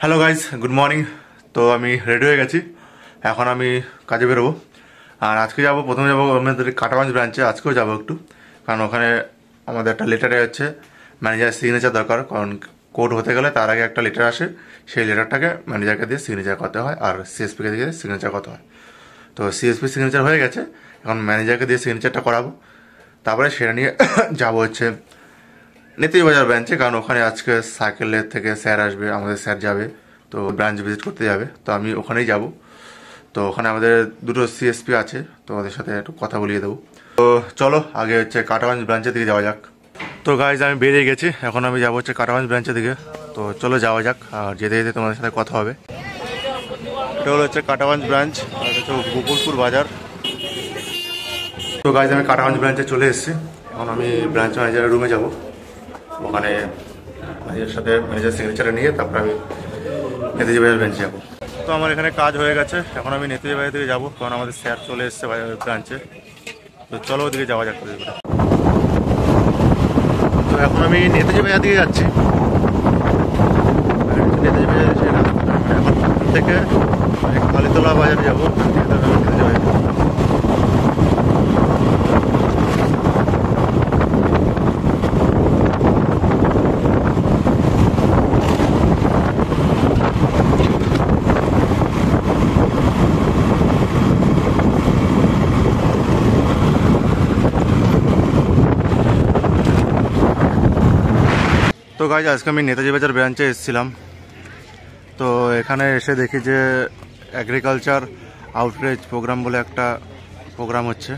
Hello guys, good morning. তো আমি ready হয়ে গেছি, এখন আমি কাজে বেরোবো। আর আজকে যাবো, প্রথমে যাবো আমাদের কাটাগঞ্জ ব্রাঞ্চে। আজকেও যাবো একটু, কারণ ওখানে আমাদের একটা লেটারে হচ্ছে ম্যানেজার সিগনেচার দরকার। কারণ কোর্ট হতে গেলে তার আগে একটা লেটার আসে, সেই লেটারটাকে ম্যানেজারকে দিয়ে সিগনেচার করতে হয় আর সিএসপিকে দিয়ে সিগনেচার করতে হয়। তো সিএসপি সিগনেচার হয়ে গেছে, এখন ম্যানেজারকে দিয়ে সিগনেচারটা করাবো। তারপরে সেটা নিয়ে যাবো হচ্ছে নেতাজি বাজার ব্রাঞ্চে, কারণ ওখানে আজকে সাইকেলের থেকে স্যার আসবে, আমাদের স্যার যাবে, তো ব্রাঞ্চ ভিজিট করতে যাবে, তো আমি ওখানেই যাব। তো ওখানে আমাদের দুটো সিএসপি আছে, তো ওদের সাথে একটু কথা বলিয়ে দেবো। তো চলো আগে হচ্ছে কাটাগঞ্জ ব্রাঞ্চের দিকে যাওয়া যাক। তো গাইজ আমি বেরিয়ে গেছি, এখন আমি যাবো হচ্ছে কাটাগঞ্জ ব্রাঞ্চের দিকে। তো চলো যাওয়া যাক, আর যেতে যেতে তোমাদের সাথে কথা হবে। এটা হলো হচ্ছে কাটাগঞ্জ ব্রাঞ্চ, আর এটা হচ্ছে গোকুলপুর বাজার। তো গাইজ আমি কাটাগঞ্জ ব্রাঞ্চে চলে এসেছি, এখন আমি ব্রাঞ্চ ম্যানেজারের রুমে যাব। ওখানে ম্যানেজারের সাথে ম্যানেজার সিগনেচারে নিয়ে তারপর আমি নেতাজি বাজার ব্রাঞ্চে যাবো। তো আমার এখানে কাজ হয়ে গেছে, এখন আমি নেতাজি বাজার দিকে যাবো, কারণ আমাদের স্যার চলে এসছে ব্রাঞ্চে। তো চলো ওদিকে যাওয়া যাক। তো এখন আমি নেতাজি বাজার দিকে যাচ্ছি। নেতাজি বাজার এখন থেকে কালীতলা বাজারে যাবো। নেতাজি বাজার তো গাইজ আজকে আমি নেতাজি বাজার ব্রাঞ্চে এসেছিলাম। তো এখানে এসে দেখি যে এগ্রিকালচার আউটরিচ প্রোগ্রাম বলে একটা প্রোগ্রাম হচ্ছে।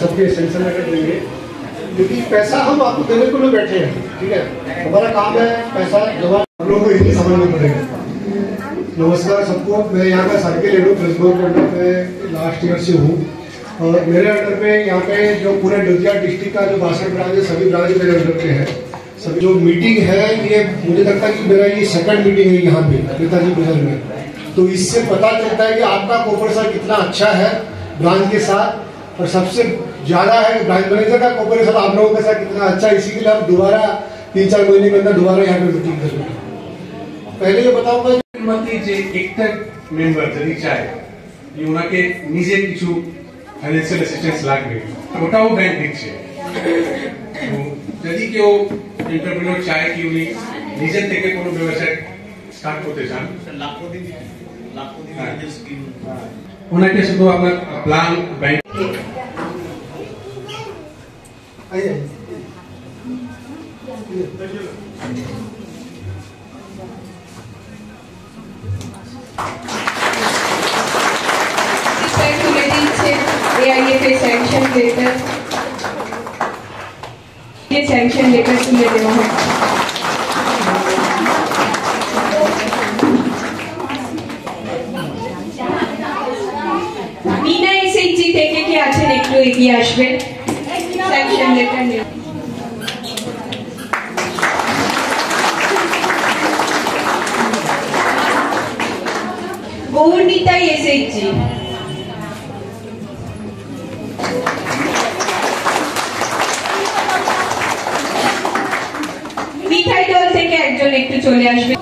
सबके सेंशन में देंगे, क्योंकि पैसा हम आपको देने को नहीं बैठे हैं, ठीक है। हमारा काम है पैसा जमा, हम लोगों को हिंदी समझना पड़ेगा। नमस्कार सबको, मैं यहाँ का सर्किल हेड हूँ, प्रेसबोर्ड के अंडर पे लास्ट ईयर से हूँ। और मेरे अंडर पे यहाँ पे जो पूरे नदिया डिस्ट्रिक्ट का जो 62 ब्रांच है, सभी ब्रांच मेरे अंडर पे है। सभी जो मीटिंग है, ये मुझे लगता है कि मेरा ये सेकंड मीटिंग है यहाँ पे नेताजी बाजार में। तो इससे पता चलता है कि आपका कोऑपरेशन कितना अच्छा है ब्रांच के साथ, और सबसे ज्यादा है ब्रांच मैनेजर का कोऑपरेशन आप लोगों के साथ कितना अच्छा है। इसी के लिए हम दोबारा 3-4 महीने के अंदर दोबारा यहाँ पे मीटिंग कर रहे हैं। पहले ये बताऊंगा যে একটা মেম্বার যদি চায় যে ওনাকে নিজে কিছু ফাইন্যান্সিয়াল অ্যাসিস্ট্যান্স লাগবে, ওটাও ব্যাংক দিচ্ছে। যদি কেউ এন্টারপ্রেনার চায় কি উনি নিজের থেকে কোনো ব্যবসা স্টার্ট করতে চান, ওনাকে শুধু আপনার প্ল্যান ব্যাংক सैंक्शन लेटर तुले देवा है। मीना एसएचजी থেকে কি আছেন একটু এগিয়ে আসবেন, স্যাংশন লেটার নিয়ে। গৌরনীতা এসএচজি, মিঠাই দল থেকে একজন একটু চলে আসবে।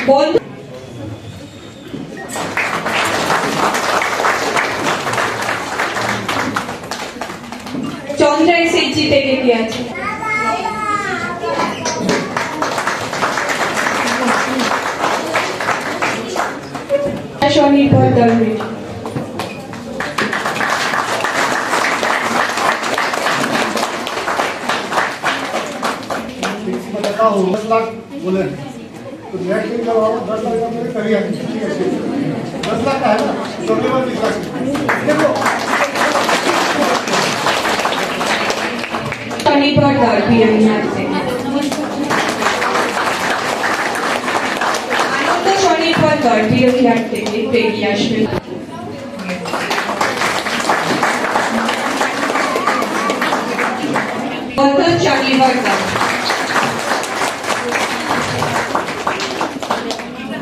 বন্ধু চন্দ্রা এসএচজি থেকে কি আছে? স্বনির্ভর দল बोले तो नेक्स्ट दिन जब आप 10 लाख का मेरे करिए, ठीक है 10 लाख का है ना, तो लेवल 20 लाख देखो স্বনির্ভর দল বিরামনাথ থেকে। আনন্দ স্বনির্ভর দল বিরোধীহাট থেকে এগিয়ে আসবেন। স্বনির্ভর গাঁও।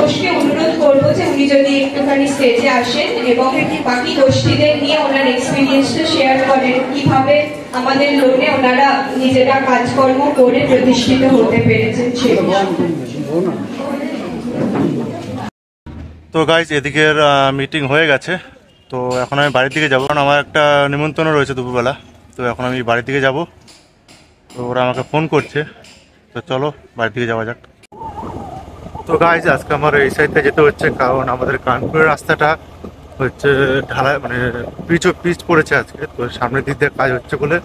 ঘোষকে অনুরোধ করবো যে উনি যদি একটুখানি স্টেজে আসেন এবং বাকি গোষ্ঠীদের নিয়ে ওনার এক্সপিরিয়েন্সটা শেয়ার করেন, কিভাবে আমাদের লোনে ওনারা নিজেরা কাজকর্ম করে প্রতিষ্ঠিত হতে পেরেছেন। তো গাইজ এদিকের মিটিং হয়ে গেছে, তো এখন আমি বাড়ির দিকে যাবো, কারণ আমার একটা নিমন্ত্রণ রয়েছে দুপুরবেলা। তো এখন আমি বাড়ির দিকে যাব, তো ওরা আমাকে ফোন করছে, তো চলো বাড়ির দিকে যাওয়া যাক। তো গাইজ আজকে আমার এই সাইডে যেতে হচ্ছে, কারণ আমাদের কানপুরের রাস্তাটা হচ্ছে ঢালাই, মানে পিচ পড়েছে আজকে। তো সামনের দিক দিয়ে কাজ হচ্ছে বলে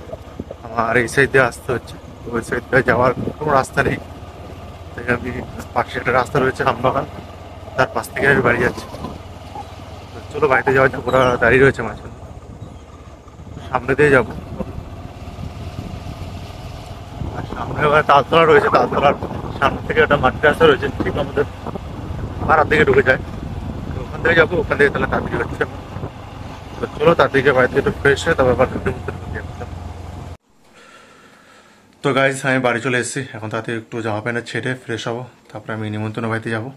আমার এই সাইড দিয়ে আসতে হচ্ছে। তো ওই সাইড দিয়ে যাওয়ার কোনো রাস্তা নেই, তাই আমি পাশে একটা রাস্তা রয়েছে আমবাগান, তার পাশ থেকে আমি বাড়ি যাচ্ছি। তো চলো বাড়িতে যাওয়া যাক, ওরা দাঁড়িয়ে রয়েছে মাঝখানে, সামনে দিয়ে যাবো। আর সামনে এবার তালতলা রয়েছে, তালতলার সামনে থেকে একটা মাটির রাস্তা রয়েছে, ঠিক আমাদের পাড়ার দিকে ঢুকে যায়। তো ওখান থেকে যাবো, ওখান থেকে তাহলে তাড়াতাড়ি হচ্ছে। তো চলো তার দিকে বাড়িতে একটু ফ্রেশ হয়ে তারপর আবার তো গাইজ আমি বাড়ি চলে এসেছি। এখন তাতে একটু জামা প্যান্ট ছেড়ে ফ্রেশ হবো, তারপরে আমি নিমন্ত্রণ বাড়িতে যাবো।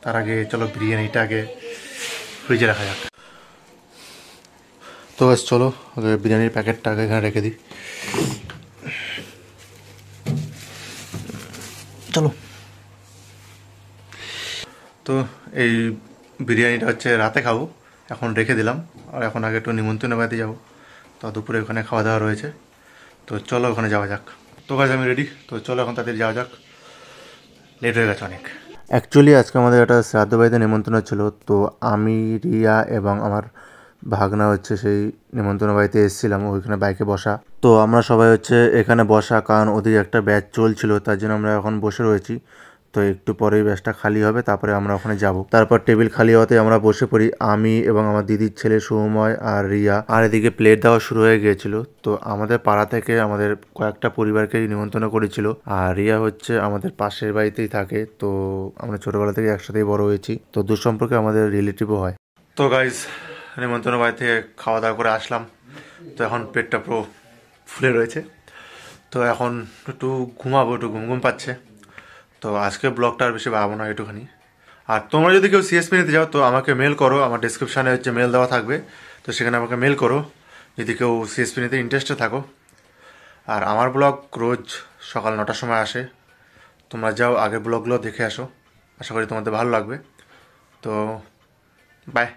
তার আগে চলো বিরিয়ানিটা আগে ফ্রিজে রাখা যাক। তো বাস চলো আগে বিরিয়ানির প্যাকেটটা আগে এখানে রেখে দিই, চলো। তো এই বিরিয়ানিটা হচ্ছে রাতে খাবো, এখন রেখে দিলাম। আর এখন আগে একটু নিমন্ত্রণ বাড়িতে যাবো, তো দুপুরে ওখানে খাওয়া দাওয়া রয়েছে। তো চলো ওখানে যাওয়া যাক। তো গাইজ আমি রেডি, তো চলো এখন তাদের যাওয়া যাক, লেট হয়ে গেছে অনেক। অ্যাকচুয়ালি আজকে আমাদের একটা শ্রাদ্ধ বাড়িতে নিমন্ত্রণ ছিল, তো আমি, রিয়া এবং আমার ভাগনা হচ্ছে সেই নিমন্ত্রণ বাড়িতে এসেছিলাম, ওইখানে বাইকে বসা। তো আমরা সবাই হচ্ছে এখানে বসা, কারণ ওদের একটা ব্যাচ চলছিল, তার জন্য আমরা এখন বসে রয়েছি। তো একটু পরেই ব্যাচটা খালি হবে, তারপরে আমরা ওখানে যাব। তারপর টেবিল খালি হতে আমরা বসে পড়ি, আমি এবং আমার দিদির ছেলে সৌময় আর রিয়া। আর এদিকে প্লেট দেওয়া শুরু হয়ে গিয়েছিল। তো আমাদের পাড়া থেকে আমাদের কয়েকটা পরিবারকে নিমন্ত্রণ করেছিল, আর রিয়া হচ্ছে আমাদের পাশের বাড়িতেই থাকে। তো আমরা ছোটবেলা থেকে একসাথেই বড় হয়েছি, তো দূর সম্পর্কে আমাদের রিলেটিভও হয়। তো গাইজ নিমন্ত্রণ বাড়ি থেকে খাওয়া দাওয়া করে আসলাম, তো এখন পেটটা পুরো ফুলে রয়েছে। তো এখন একটু ঘুমাবো, একটু ঘুম ঘুম পাচ্ছে। তো আজকে ব্লগটা আর বেশি বাড়াবো না, একটুখানি। আর তোমরা যদি কেউ সিএসপি নিতে যাও তো আমাকে মেল করো, আমার ডিসক্রিপশানে হচ্ছে মেল দেওয়া থাকবে, তো সেখানে আমাকে মেল করো যদি কেউ সিএসপি নিতে ইন্টারেস্টে থাকো। আর আমার ব্লগ রোজ সকাল 9টার সময় আসে, তোমরা যাও আগের ব্লগগুলো দেখে আসো, আশা করি তোমাদের ভালো লাগবে। তো বাই।